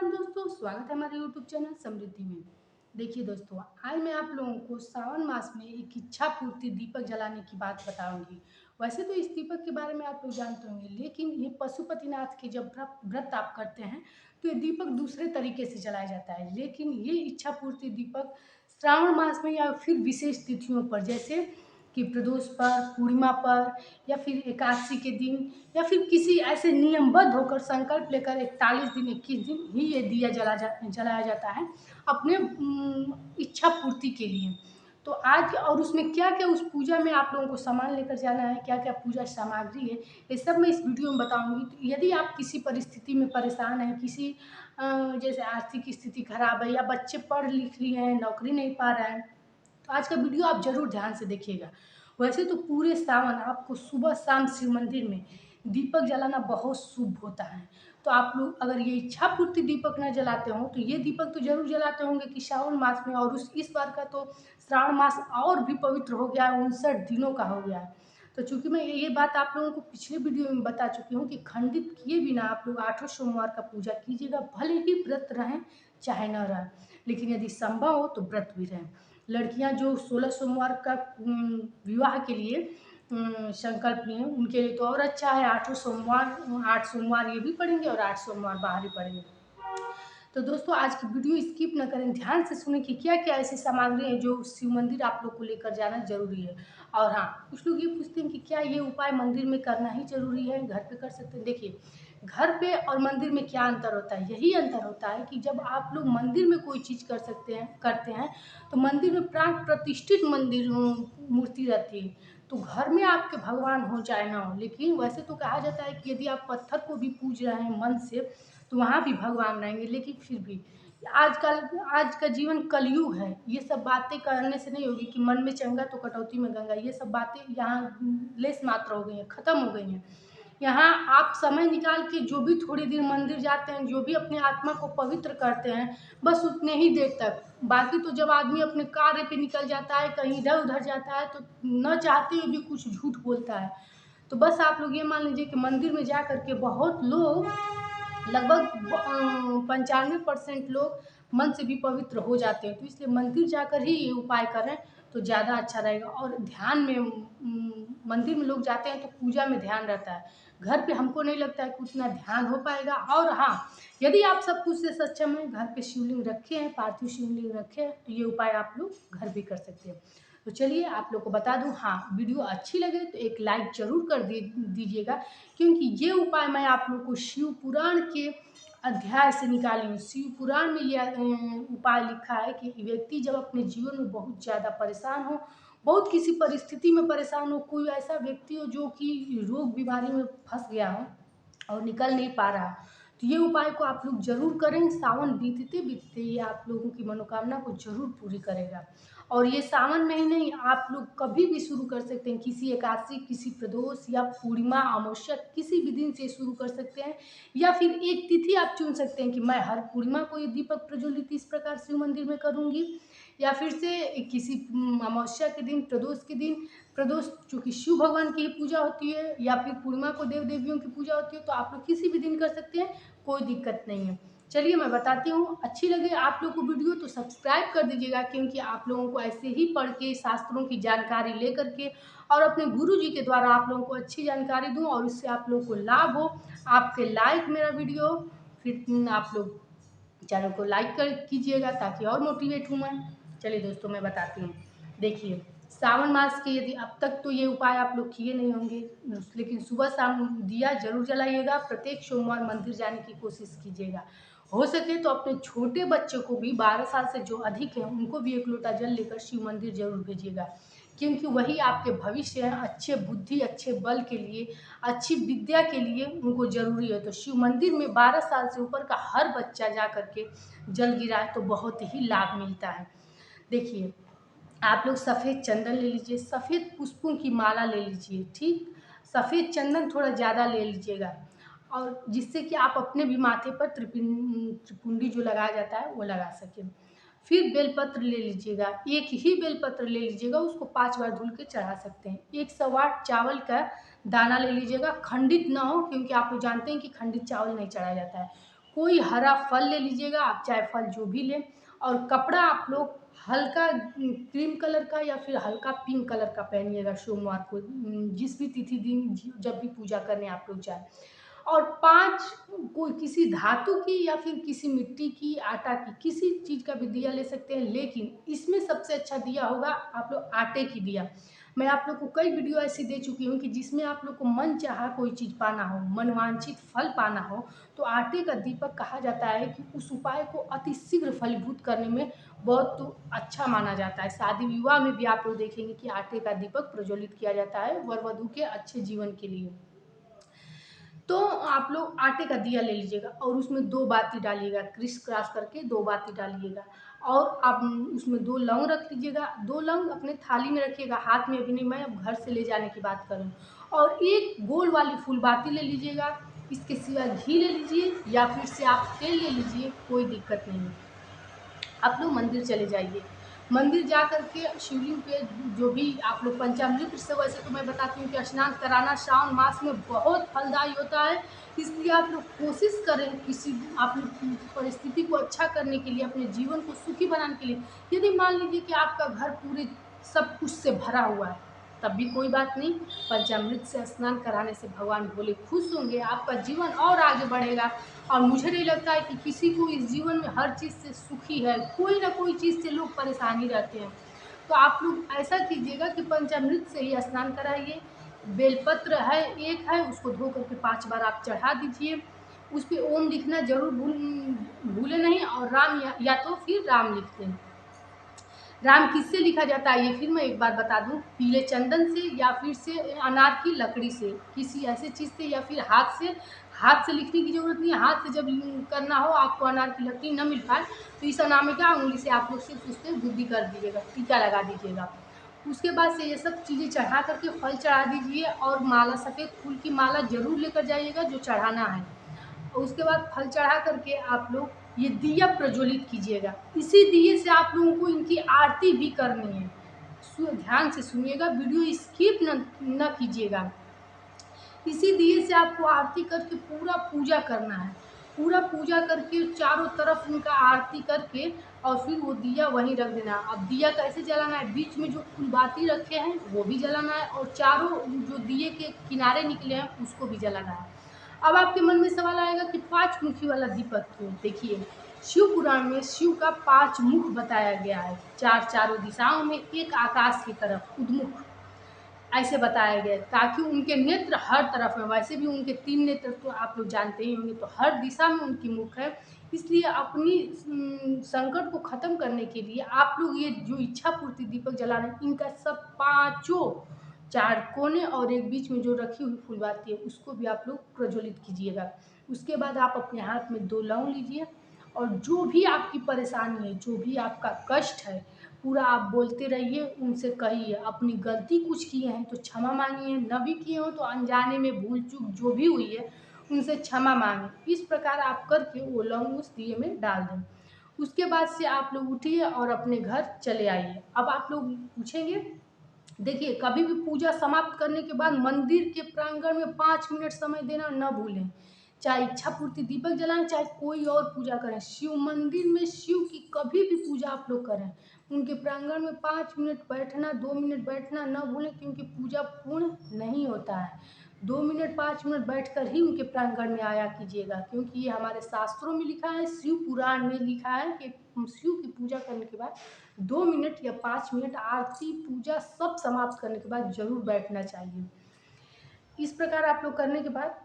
राम दोस्तों, स्वागत है हमारे यूट्यूब चैनल समृद्धि में। देखिए दोस्तों, आज मैं आप लोगों को सावन मास में एक इच्छा पूर्ति दीपक जलाने की बात बताऊंगी। वैसे तो इस दीपक के बारे में आप लोग जानते होंगे, लेकिन ये पशुपतिनाथ के जब व्रत आप करते हैं तो ये दीपक दूसरे तरीके से जलाया जाता है। लेकिन ये इच्छा पूर्ति दीपक श्रावण मास में या फिर विशेष तिथियों पर, जैसे कि प्रदोष पर, पूर्णिमा पर, या फिर एकादशी के दिन, या फिर किसी ऐसे नियमबद्ध होकर संकल्प लेकर 41 दिन 21 दिन ही ये दिया जलाया जाता है अपने इच्छा पूर्ति के लिए। तो आज और उसमें क्या क्या उस पूजा में आप लोगों को सामान लेकर जाना है, क्या क्या पूजा सामग्री है, ये सब मैं इस वीडियो में बताऊंगी। तो यदि आप किसी परिस्थिति में परेशान हैं, किसी जैसे आर्थिक स्थिति खराब है, या बच्चे पढ़ लिख लिए हैं नौकरी नहीं पा रहे हैं, तो आज का वीडियो आप जरूर ध्यान से देखिएगा। वैसे तो पूरे सावन आपको सुबह शाम शिव मंदिर में दीपक जलाना बहुत शुभ होता है। तो आप लोग अगर ये इच्छा पूर्ति दीपक न जलाते हो तो ये दीपक तो जरूर जलाते होंगे कि श्रावण मास में, और इस बार का तो श्रावण मास और भी पवित्र हो गया है, 59 दिनों का हो गया है। तो चूंकि मैं ये बात आप लोगों को पिछले वीडियो में बता चुकी हूँ कि खंडित किए बिना आप लोग 8 सोमवार का पूजा कीजिएगा, भले ही व्रत रहें चाहे न रहें, लेकिन यदि संभव हो तो व्रत भी रहें। लड़कियां जो 16 सोमवार का विवाह के लिए संकल्प लिए, उनके लिए तो और अच्छा है। 8 सोमवार ये भी पढ़ेंगे और 8 सोमवार बाहर ही पढ़ेंगे। तो दोस्तों, आज की वीडियो स्किप न करें, ध्यान से सुनें कि क्या क्या ऐसी सामग्री है जो शिव मंदिर आप लोग को लेकर जाना जरूरी है। और हाँ, कुछ लोग ये पूछते हैं कि क्या ये उपाय मंदिर में करना ही जरूरी है, घर पे कर सकते हैं। देखिए, घर पे और मंदिर में क्या अंतर होता है, यही अंतर होता है कि जब आप लोग मंदिर में कोई चीज़ करते हैं तो मंदिर में प्राण प्रतिष्ठित मंदिर मूर्ति रहती है। तो घर में आपके भगवान हो चाहे ना हो, लेकिन वैसे तो कहा जाता है कि यदि आप पत्थर को भी पूज रहे हैं मन से तो वहाँ भी भगवान रहेंगे। लेकिन फिर भी आजकल आज का जीवन कलयुग है, ये सब बातें करने से नहीं होगी कि मन में चंगा तो कटौती में गंगा, ये सब बातें यहाँ लेस मात्र हो गई हैं, खत्म हो गई हैं। यहाँ आप समय निकाल के जो भी थोड़ी देर मंदिर जाते हैं, जो भी अपने आत्मा को पवित्र करते हैं, बस उतने ही देर तक। बाकी तो जब आदमी अपने कार्य पे निकल जाता है, कहीं इधर उधर जाता है, तो न चाहते हुए भी कुछ झूठ बोलता है। तो बस आप लोग ये मान लीजिए कि मंदिर में जा करके बहुत लोग, लगभग 95% लोग मन से भी पवित्र हो जाते हैं। तो इसलिए मंदिर जाकर ही ये उपाय करें तो ज़्यादा अच्छा रहेगा। और ध्यान में मंदिर में लोग जाते हैं तो पूजा में ध्यान रहता है, घर पे हमको नहीं लगता है कि उतना ध्यान हो पाएगा। और हाँ, यदि आप सब कुछ से सक्षम हैं, घर पे शिवलिंग रखे हैं, पार्थिव शिवलिंग रखे हैं, तो ये उपाय आप लोग घर भी कर सकते हैं। तो चलिए आप लोग को बता दूं, हाँ, वीडियो अच्छी लगे तो एक लाइक जरूर कर दीजिएगा, क्योंकि ये उपाय मैं आप लोग को शिव पुराण के अध्याय से निकाली हूँ। शिव पुराण में यह उपाय लिखा है कि व्यक्ति जब अपने जीवन में बहुत ज़्यादा परेशान हो, बहुत किसी परिस्थिति में परेशान हो, कोई ऐसा व्यक्ति हो जो कि रोग बीमारी में फंस गया हो और निकल नहीं पा रहा, तो ये उपाय को आप लोग जरूर करें। सावन बीतते बीतते ये आप लोगों की मनोकामना को जरूर पूरी करेगा। और ये सावन में ही नहीं, आप लोग कभी भी शुरू कर सकते हैं, किसी एकादशी, किसी प्रदोष या पूर्णिमा, अमावस्या, किसी भी दिन से शुरू कर सकते हैं। या फिर एक तिथि आप चुन सकते हैं कि मैं हर पूर्णिमा को ये दीपक प्रज्वलित इस प्रकार शिव मंदिर में करूंगी, या फिर से किसी अमावस्या के दिन, प्रदोष के दिन, प्रदोष चूँकि शिव भगवान की ही पूजा होती है, या फिर पूर्णिमा को देव देवियों की पूजा होती है, तो आप लोग किसी भी दिन कर सकते हैं, कोई दिक्कत नहीं है। चलिए मैं बताती हूँ, अच्छी लगे आप लोग को वीडियो तो सब्सक्राइब कर दीजिएगा, क्योंकि आप लोगों को ऐसे ही पढ़ के शास्त्रों की जानकारी ले करके और अपने गुरु जी के द्वारा आप लोगों को अच्छी जानकारी दूँ और इससे आप लोगों को लाभ हो। आपके लाइक मेरा वीडियो, फिर आप लोग चैनल को लाइक कर कीजिएगा ताकि और मोटिवेट हूँ मैं। चलिए दोस्तों मैं बताती हूँ। देखिए, सावन मास के यदि अब तक तो ये उपाय आप लोग किए नहीं होंगे, लेकिन सुबह शाम दिया जरूर जलाइएगा। प्रत्येक सोमवार मंदिर जाने की कोशिश कीजिएगा। हो सके तो अपने छोटे बच्चे को भी, 12 साल से जो अधिक है, उनको भी एक लोटा जल लेकर शिव मंदिर जरूर भेजिएगा, क्योंकि वही आपके भविष्य है, अच्छे बुद्धि, अच्छे बल के लिए, अच्छी विद्या के लिए उनको जरूरी है। तो शिव मंदिर में 12 साल से ऊपर का हर बच्चा जा करके जल गिराए तो बहुत ही लाभ मिलता है। देखिए, आप लोग सफ़ेद चंदन ले लीजिए, सफ़ेद पुष्पों की माला ले लीजिए, ठीक, सफ़ेद चंदन थोड़ा ज़्यादा ले लीजिएगा, और जिससे कि आप अपने भी माथे पर त्रिपुंडी जो लगाया जाता है वो लगा सकें। फिर बेलपत्र ले लीजिएगा, एक ही बेलपत्र ले लीजिएगा, उसको 5 बार धुल के चढ़ा सकते हैं। 108 चावल का दाना ले लीजिएगा, खंडित ना हो, क्योंकि आप लोग जानते हैं कि खंडित चावल नहीं चढ़ाया जाता है। कोई हरा फल ले लीजिएगा आप, चाहे फल जो भी लें, और कपड़ा आप लोग हल्का क्रीम कलर का या फिर हल्का पिंक कलर का पहनिएगा सोमवार को, जिस भी तिथि दिन जब भी पूजा करने आप लोग जाए। और 5 कोई किसी धातु की या फिर किसी मिट्टी की, आटा की, किसी चीज़ का भी दिया ले सकते हैं, लेकिन इसमें सबसे अच्छा दिया होगा आप लोग आटे की दिया। मैं आप लोग को कई वीडियो ऐसी दे चुकी हूँ कि जिसमें आप लोग को मन चाहा कोई चीज़ पाना हो, मनवांछित फल पाना हो, तो आटे का दीपक कहा जाता है कि उस उपाय को अति शीघ्र फलीभूत करने में बहुत तो अच्छा माना जाता है। शादी विवाह में भी आप लोग देखेंगे कि आटे का दीपक प्रज्वलित किया जाता है वर वधू के अच्छे जीवन के लिए। तो आप लोग आटे का दिया ले लीजिएगा और उसमें 2 बाती डालिएगा, क्रिस क्रॉस करके 2 बाती डालिएगा, और आप उसमें 2 लौंग रख लीजिएगा। 2 लौंग अपने थाली में रखिएगा, हाथ में अभी नहीं, मैं अब घर से ले जाने की बात कर रही हूँ। और एक गोल वाली फूलबाती ले लीजिएगा। इसके सिवा घी ले लीजिए या फिर से आप तेल ले लीजिए, कोई दिक्कत नहीं है। आप लोग मंदिर चले जाइए। मंदिर जा कर के शिवलिंग पे जो भी आप लोग पंचामृत से, वैसे तो मैं बताती हूँ कि स्नान कराना श्रावण मास में बहुत फलदायी होता है। इसलिए आप लोग कोशिश करें, किसी आप लोग परिस्थिति को अच्छा करने के लिए, अपने जीवन को सुखी बनाने के लिए, यदि मान लीजिए कि आपका घर पूरे सब कुछ से भरा हुआ है, तब भी कोई बात नहीं। पंचामृत से स्नान कराने से भगवान भोले खुश होंगे, आपका जीवन और आगे बढ़ेगा। और मुझे नहीं लगता है कि किसी को इस जीवन में हर चीज़ से सुखी है, कोई ना कोई चीज़ से लोग परेशान ही रहते हैं। तो आप लोग ऐसा कीजिएगा कि पंचामृत से ही स्नान कराइए। बेलपत्र है, एक है, उसको धो करके 5 बार आप चढ़ा दीजिए। उस पे ओम लिखना ज़रूर भूलें नहीं, और राम या तो फिर राम लिख दें। राम किससे लिखा जाता है ये फिर मैं एक बार बता दूं, पीले चंदन से या फिर से अनार की लकड़ी से, किसी ऐसे चीज से, या फिर हाथ से। हाथ से लिखने की जरूरत नहीं है, हाथ से जब करना हो, आपको अनार की लकड़ी न मिल पाए, तो इस अनामिका उंगली से आप लोग सिर्फ उस पर बुद्धि कर दीजिएगा, टीका लगा दीजिएगा। उसके बाद से ये सब चीजें चढ़ा करके फल चढ़ा दीजिए, और माला, सफेद फूल की माला जरूर लेकर जाइएगा जो चढ़ाना है। और उसके बाद फल चढ़ा करके आप लोग ये दिया प्रज्वलित कीजिएगा। इसी दिए से आप लोगों को इनकी आरती भी करनी है। ध्यान से सुनिएगा, वीडियो स्किप न कीजिएगा। इसी दिए से आपको आरती करके पूरा पूजा करना है। पूरा पूजा करके चारों तरफ उनका आरती करके, और फिर वो दिया वहीं रख देना है। अब दिया कैसे जलाना है, बीच में जो फूलबाती रखे हैं वो भी जलाना है, और चारों जो दिए के किनारे निकले हैं उसको भी जलाना है। अब आपके मन में सवाल आएगा कि 5 मुखी वाला दीपक क्यों? देखिए, शिव पुराण में शिव का 5 मुख बताया गया है, 4 चारों दिशाओं में, एक आकाश की तरफ उद्मुख, ऐसे बताया गया है, ताकि उनके नेत्र हर तरफ में, वैसे भी उनके 3 नेत्र तो आप लोग जानते ही होंगे, तो हर दिशा में उनकी मुख है। इसलिए अपनी संकट को खत्म करने के लिए आप लोग ये जो इच्छा पूर्ति दीपक जला रहे हैं, इनका सब पांचों, 4 कोने और एक बीच में जो रखी हुई फूलबाती है उसको भी आप लोग प्रज्वलित कीजिएगा। उसके बाद आप अपने हाथ में 2 लौंग लीजिए, और जो भी आपकी परेशानी है, जो भी आपका कष्ट है, पूरा आप बोलते रहिए, उनसे कहिए। अपनी गलती कुछ किए हैं तो क्षमा मांगिए, न भी किए हो तो अनजाने में भूल चूक जो भी हुई है उनसे क्षमा मांगे। इस प्रकार आप करके वो लौंग उस दिए में डाल दें। उसके बाद से आप लोग उठिए और अपने घर चले आइए। अब आप लोग पूछेंगे, देखिए, कभी भी पूजा समाप्त करने के बाद मंदिर के प्रांगण में 5 मिनट समय देना न भूलें। चाहे इच्छा पूर्ति दीपक जलाएं, चाहे कोई और पूजा करें, शिव मंदिर में शिव की कभी भी पूजा आप लोग करें, उनके प्रांगण में 5 मिनट बैठना, 2 मिनट बैठना न भूलें, क्योंकि पूजा पूर्ण नहीं होता है। 2 मिनट 5 मिनट बैठकर ही उनके प्रांगण में आया कीजिएगा, क्योंकि ये हमारे शास्त्रों में लिखा है, शिव पुराण में लिखा है कि शिव की पूजा करने के बाद 2 मिनट या 5 मिनट आरती पूजा सब समाप्त करने के बाद जरूर बैठना चाहिए। इस प्रकार आप लोग करने के बाद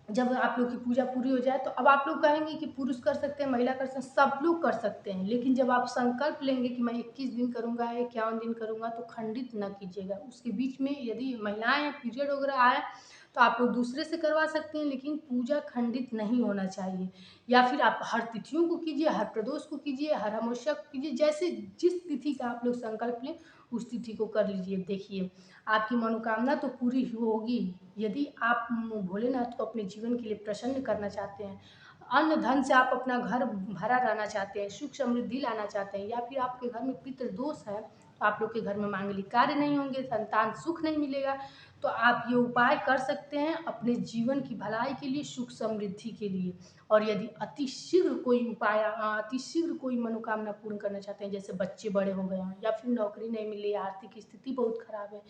जब आप लोग की पूजा पूरी हो जाए, तो अब आप लोग कहेंगे कि पुरुष कर सकते हैं, महिला कर सकते हैं, सब लोग कर सकते हैं, लेकिन जब आप संकल्प लेंगे कि मैं 21 दिन करूंगा, 51 दिन करूंगा, तो खंडित न कीजिएगा। उसके बीच में यदि महिलाएं या पीरियड वगैरह आए तो आप लोग दूसरे से करवा सकते हैं, लेकिन पूजा खंडित नहीं होना चाहिए। या फिर आप हर तिथियों को कीजिए, हर प्रदोष को कीजिए, हर अमावस्या को कीजिए, जैसे जिस तिथि का आप लोग संकल्प लें उस तिथि को कर लीजिए। देखिए, आपकी मनोकामना तो पूरी होगी। यदि आप भोलेनाथ को अपने जीवन के लिए प्रसन्न करना चाहते हैं, अन्न धन से आप अपना घर भरा रहना चाहते हैं, सुख समृद्धि लाना चाहते हैं, या फिर आपके घर में पितृ दोष है, तो आप लोग के घर में मांगलिक कार्य नहीं होंगे, संतान सुख नहीं मिलेगा, तो आप ये उपाय कर सकते हैं अपने जीवन की भलाई के लिए, सुख समृद्धि के लिए। और यदि अति शीघ्र कोई मनोकामना पूर्ण करना चाहते हैं, जैसे बच्चे बड़े हो गए हैं या फिर नौकरी नहीं मिली, आर्थिक स्थिति बहुत खराब है,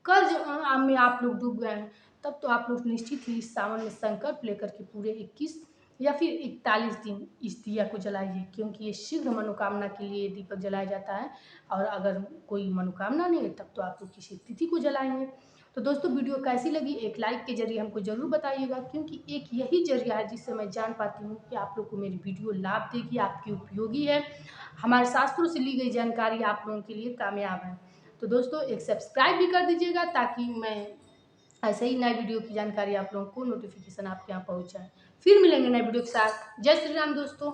कर्ज में आप लोग डूब गए हैं, तब तो आप लोग निश्चित ही इस सावन में संकल्प लेकर के पूरे 21 या फिर 41 दिन इस दिया को जलाइए, क्योंकि ये शीघ्र मनोकामना के लिए दीपक जलाया जाता है। और अगर कोई मनोकामना नहीं है तब तो आप लोग किसी तिथि को जलाएंगे। तो दोस्तों, वीडियो कैसी लगी एक लाइक के जरिए हमको ज़रूर बताइएगा, क्योंकि एक यही जरिया है जिससे मैं जान पाती हूँ कि आप लोग को मेरी वीडियो लाभ देगी, आपकी उपयोगी है, हमारे शास्त्रों से ली गई जानकारी आप लोगों के लिए कामयाब है। तो दोस्तों, एक सब्सक्राइब भी कर दीजिएगा ताकि मैं ऐसे ही नए वीडियो की जानकारी आप लोगों को नोटिफिकेशन आपके यहाँ पहुँच जाए। फिर मिलेंगे नए वीडियो के साथ। जय श्री राम दोस्तों।